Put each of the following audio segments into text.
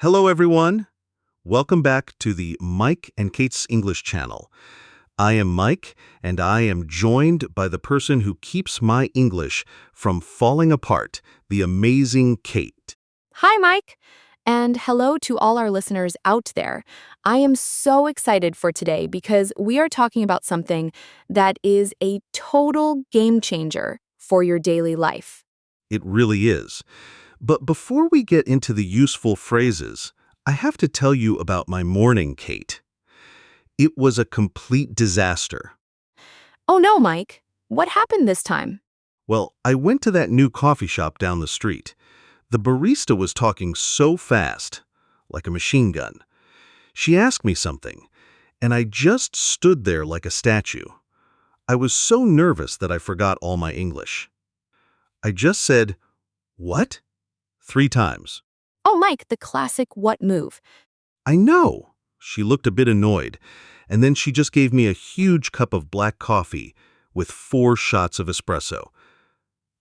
Hello, everyone. Welcome back to the Mike and Kate's English channel. I am Mike, and I am joined by the person who keeps my English from falling apart, the amazing Kate. Hi, Mike. And hello to all our listeners out there. I am so excited for today because we are talking about something that is a total game changer for your daily life. It really is. But before we get into the useful phrases, I have to tell you about my morning, Kate. It was a complete disaster. Oh no, Mike. What happened this time? Well, I went to that new coffee shop down the street. The barista was talking so fast, like a machine gun. She asked me something, and I just stood there like a statue. I was so nervous that I forgot all my English. I just said, "What?" 3 times. Oh, Mike, the classic what move. I know. She looked a bit annoyed, and then she just gave me a huge cup of black coffee with 4 shots of espresso.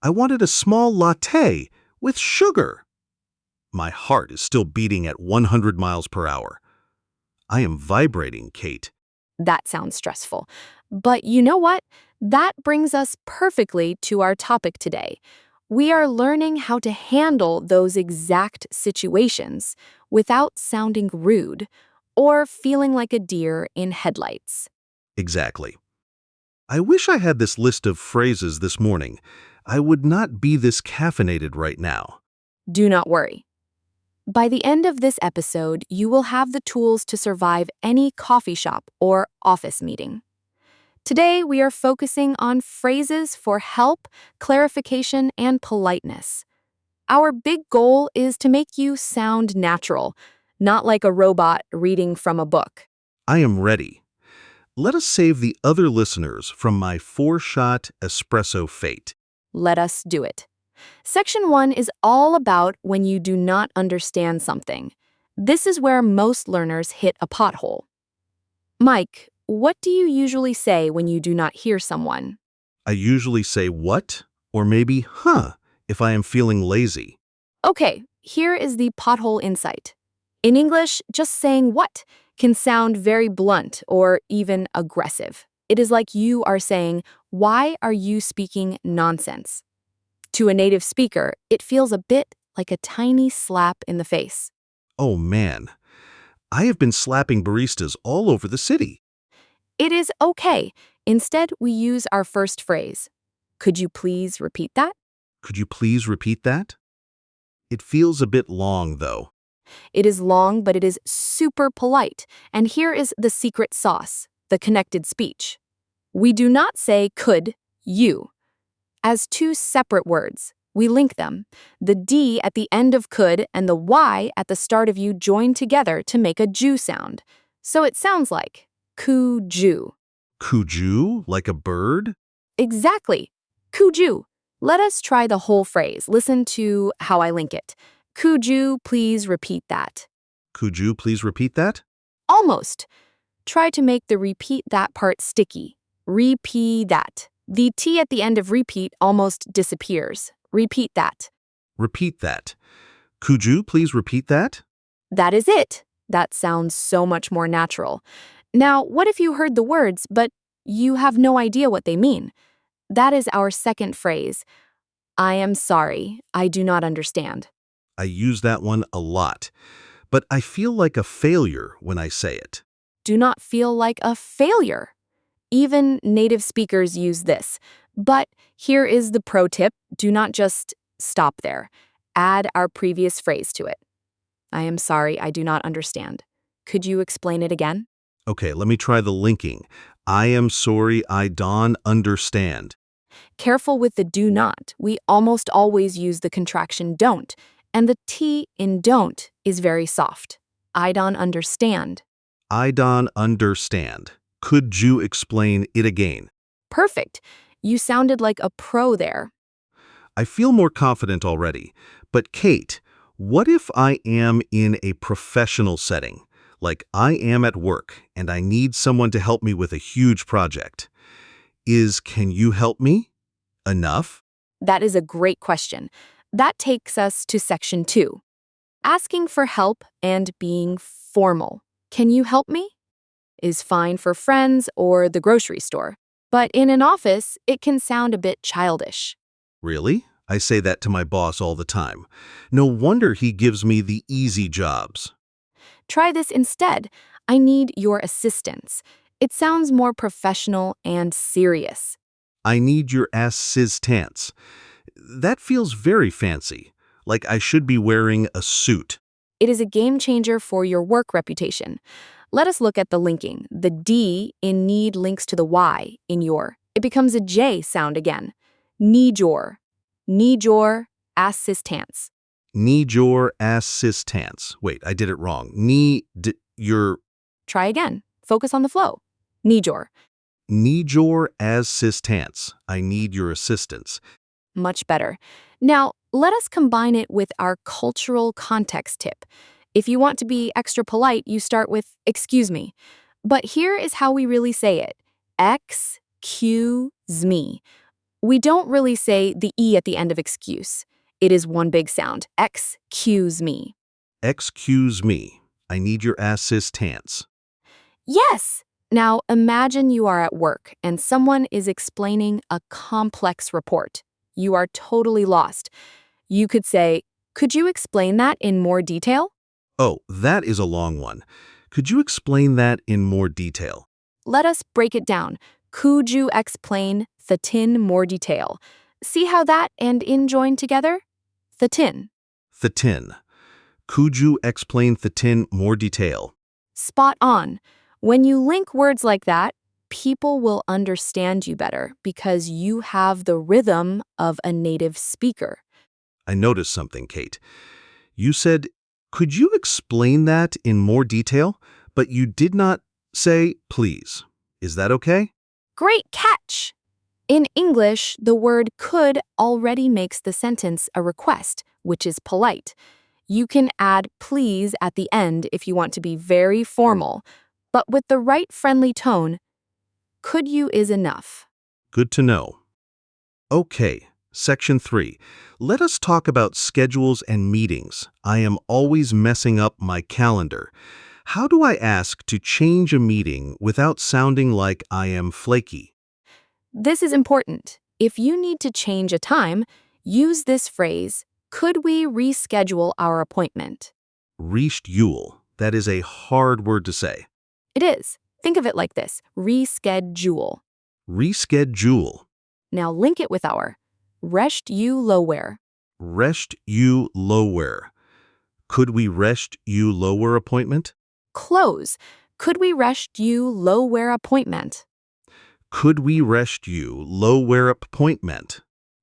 I wanted a small latte with sugar. My heart is still beating at 100 miles per hour. I am vibrating, Kate. That sounds stressful. But you know what? That brings us perfectly to our topic today. We are learning how to handle those exact situations without sounding rude or feeling like a deer in headlights. Exactly. I wish I had this list of phrases this morning. I would not be this caffeinated right now. Do not worry. By the end of this episode, you will have the tools to survive any coffee shop or office meeting. Today, we are focusing on phrases for help, clarification, and politeness. Our big goal is to make you sound natural, not like a robot reading from a book. I am ready. Let us save the other listeners from my 4-shot espresso fate. Let us do it. Section 1 is all about when you do not understand something. This is where most learners hit a pothole. Mike, what do you usually say when you do not hear someone? I usually say what or maybe huh if I am feeling lazy. Okay, here is the pothole insight. In English, just saying what can sound very blunt or even aggressive. It is like you are saying, "Why are you speaking nonsense?" To a native speaker, it feels a bit like a tiny slap in the face. Oh man, I have been slapping baristas all over the city. It is okay. Instead, we use our first phrase. Could you please repeat that? Could you please repeat that? It feels a bit long, though. It is long, but it is super polite. And here is the secret sauce, the connected speech. We do not say could, you, as two separate words. We link them. The D at the end of could and the Y at the start of you join together to make a Jew sound. So it sounds like coo-Jew. Cuju, like a bird? Exactly. Coo-Jew. Let us try the whole phrase. Listen to how I link it. Could you please repeat that? Could you please repeat that? Almost. Try to make the repeat that part sticky. Repeat that. The T at the end of repeat almost disappears. Repeat that. Repeat that. Could you please repeat that? That is it. That sounds so much more natural. Now, what if you heard the words, but you have no idea what they mean? That is our second phrase. I am sorry. I do not understand. I use that one a lot, but I feel like a failure when I say it. Do not feel like a failure. Even native speakers use this. But here is the pro tip. Do not just stop there. Add our previous phrase to it. I am sorry, I do not understand. Could you explain it again? Okay, let me try the linking. I am sorry, I don't understand. Careful with the do not. We almost always use the contraction don't, and the T in don't is very soft. I don't understand. I don't understand. Could you explain it again? Perfect. You sounded like a pro there. I feel more confident already. But Kate, what if I am in a professional setting? Like I am at work and I need someone to help me with a huge project. Is can you help me enough? That is a great question. That takes us to section 2. Asking for help and being formal. Can you help me? Is fine for friends or the grocery store. But in an office, it can sound a bit childish. Really? I say that to my boss all the time. No wonder he gives me the easy jobs. Try this instead. I need your assistance. It sounds more professional and serious. I need your assistance. That feels very fancy, like I should be wearing a suit. It is a game changer for your work reputation. Let us look at the linking. The D in need links to the Y in your. It becomes a J sound again. Need your. Need your assistance. Need your assistance. Wait, I did it wrong. Your Try again. Focus on the flow. Need your. need your assistance. I need your assistance. Much better. Now, let us combine it with our cultural context tip. If you want to be extra polite, you start with excuse me. But here is how we really say it. Excuse me. We don't really say the E at the end of excuse. It is one big sound. Excuse me. Excuse me. I need your assistance. Yes! Now imagine you are at work and someone is explaining a complex report. You are totally lost. You could say, could you explain that in more detail? Oh, that is a long one. Could you explain that in more detail? Let us break it down. Could you explain the tin more detail? See how that and in join together? The tin. The tin. Could you explain the tin more detail? Spot on. When you link words like that, people will understand you better because you have the rhythm of a native speaker. I noticed something, Kate. You said, could you explain that in more detail? But you did not say, please. Is that okay? Great catch! In English, the word could already makes the sentence a request, which is polite. You can add please at the end if you want to be very formal, but with the right friendly tone, could you is enough. Good to know. Okay, Section 3. Let us talk about schedules and meetings. I am always messing up my calendar. How do I ask to change a meeting without sounding like I am flaky? This is important. If you need to change a time, use this phrase, could we reschedule our appointment? Reschedule. That is a hard word to say. It is. Think of it like this, reschedule. Reschedule. Now link it with our rest you lower. Rest you lower. Could we rest you lower appointment? Close. Could we rest you lower appointment? Could we rest you lower appointment?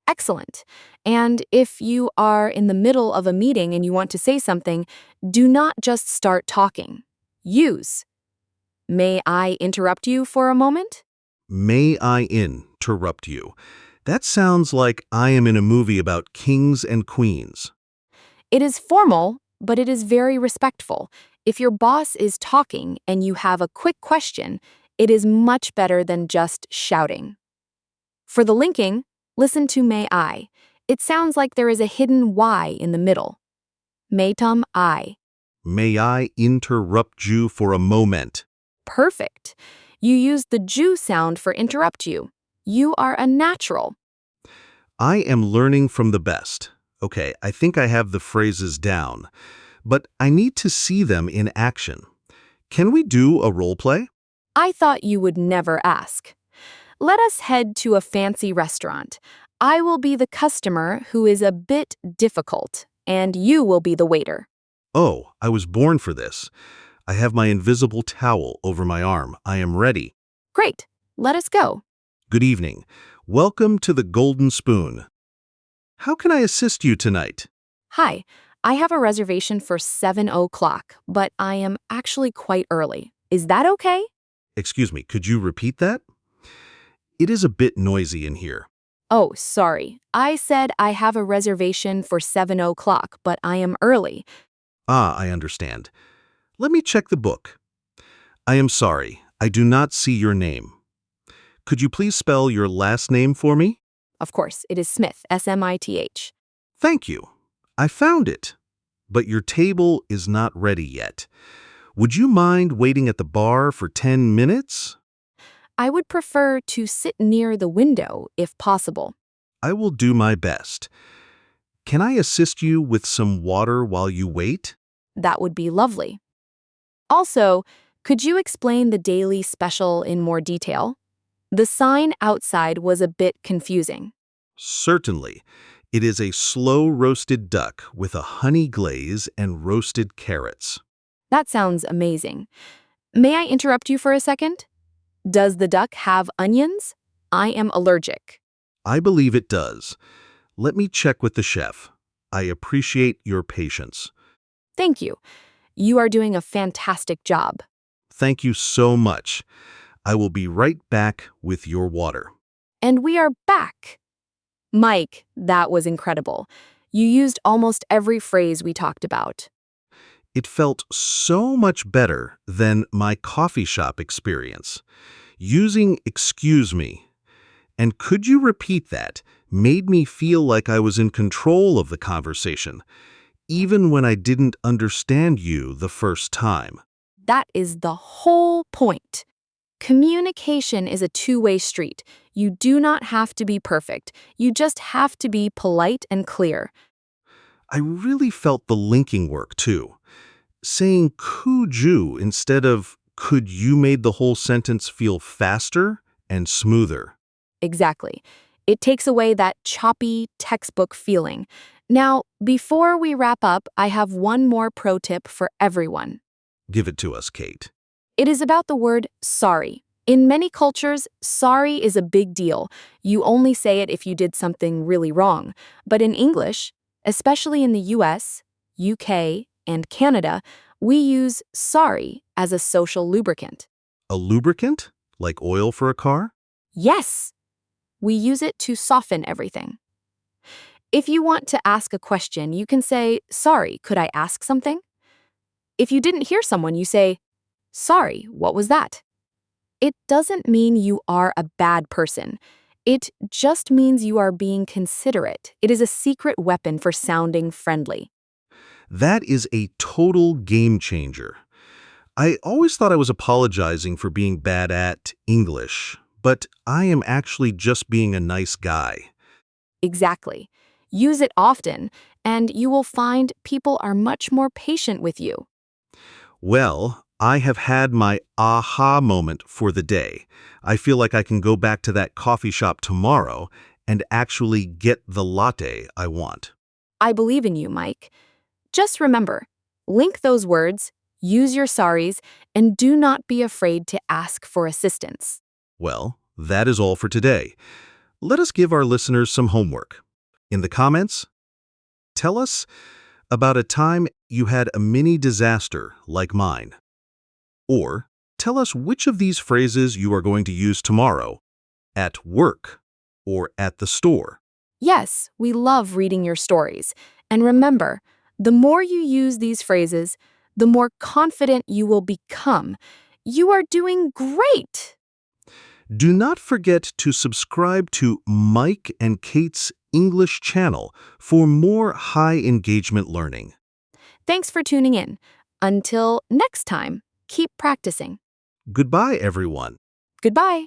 Excellent. And if you are in the middle of a meeting and you want to say something, do not just start talking. Use. May I interrupt you for a moment? May I interrupt you? That sounds like I am in a movie about kings and queens. It is formal, but it is very respectful. If your boss is talking and you have a quick question, it is much better than just shouting. For the linking, listen to may I. It sounds like there is a hidden Y in the middle. Maytum I. May I interrupt you for a moment? Perfect. You used the Jew sound for interrupt you. You are a natural. I am learning from the best. Okay, I think I have the phrases down, but I need to see them in action. Can we do a role play? I thought you would never ask. Let us head to a fancy restaurant. I will be the customer who is a bit difficult, and you will be the waiter. Oh, I was born for this. I have my invisible towel over my arm. I am ready. Great. Let us go. Good evening. Welcome to the Golden Spoon. How can I assist you tonight? Hi. I have a reservation for 7 o'clock, but I am actually quite early. Is that okay? Excuse me, could you repeat that? It is a bit noisy in here. Oh, sorry. I said I have a reservation for 7 o'clock, but I am early. Ah, I understand. Let me check the book. I am sorry, I do not see your name. Could you please spell your last name for me? Of course, it is Smith, Smith. Thank you. I found it. but your table is not ready yet. Would you mind waiting at the bar for 10 minutes? I would prefer to sit near the window if possible. I will do my best. Can I assist you with some water while you wait? That would be lovely. Also, could you explain the daily special in more detail? The sign outside was a bit confusing. Certainly. It is a slow roasted duck with a honey glaze and roasted carrots. That sounds amazing. May I interrupt you for a second? Does the duck have onions? I am allergic. I believe it does. Let me check with the chef. I appreciate your patience. Thank you. You are doing a fantastic job. Thank you so much. I will be right back with your water. And we are back. Mike, that was incredible. You used almost every phrase we talked about. It felt so much better than my coffee shop experience. Using "excuse me" and "could you repeat that" made me feel like I was in control of the conversation, even when I didn't understand you the first time. That is the whole point. Communication is a two-way street. You do not have to be perfect. You just have to be polite and clear. I really felt the linking work, too. Saying "could you" instead of "could you" made the whole sentence feel faster and smoother. Exactly. It takes away that choppy textbook feeling. Now, before we wrap up, I have one more pro tip for everyone. Give it to us, Kate. It is about the word sorry. In many cultures, sorry is a big deal. You only say it if you did something really wrong. But in English, especially in the US, UK, and Canada, we use sorry as a social lubricant. A lubricant? Like oil for a car? Yes, we use it to soften everything. If you want to ask a question, you can say, "Sorry, could I ask something?" If you didn't hear someone, you say, "Sorry, what was that?" It doesn't mean you are a bad person. It just means you are being considerate. It is a secret weapon for sounding friendly. That is a total game changer. I always thought I was apologizing for being bad at English, but I am actually just being a nice guy. Exactly. Use it often, and you will find people are much more patient with you. Well, I have had my aha moment for the day. I feel like I can go back to that coffee shop tomorrow and actually get the latte I want. I believe in you, Mike. Just remember, link those words, use your sorries, and do not be afraid to ask for assistance. Well, that is all for today. Let us give our listeners some homework. In the comments, tell us about a time you had a mini disaster like mine. Or tell us which of these phrases you are going to use tomorrow, at work or at the store. Yes, we love reading your stories. And remember, the more you use these phrases, the more confident you will become. You are doing great! Do not forget to subscribe to Mike and Kate's English channel for more high engagement learning. Thanks for tuning in. Until next time, keep practicing. Goodbye, everyone. Goodbye.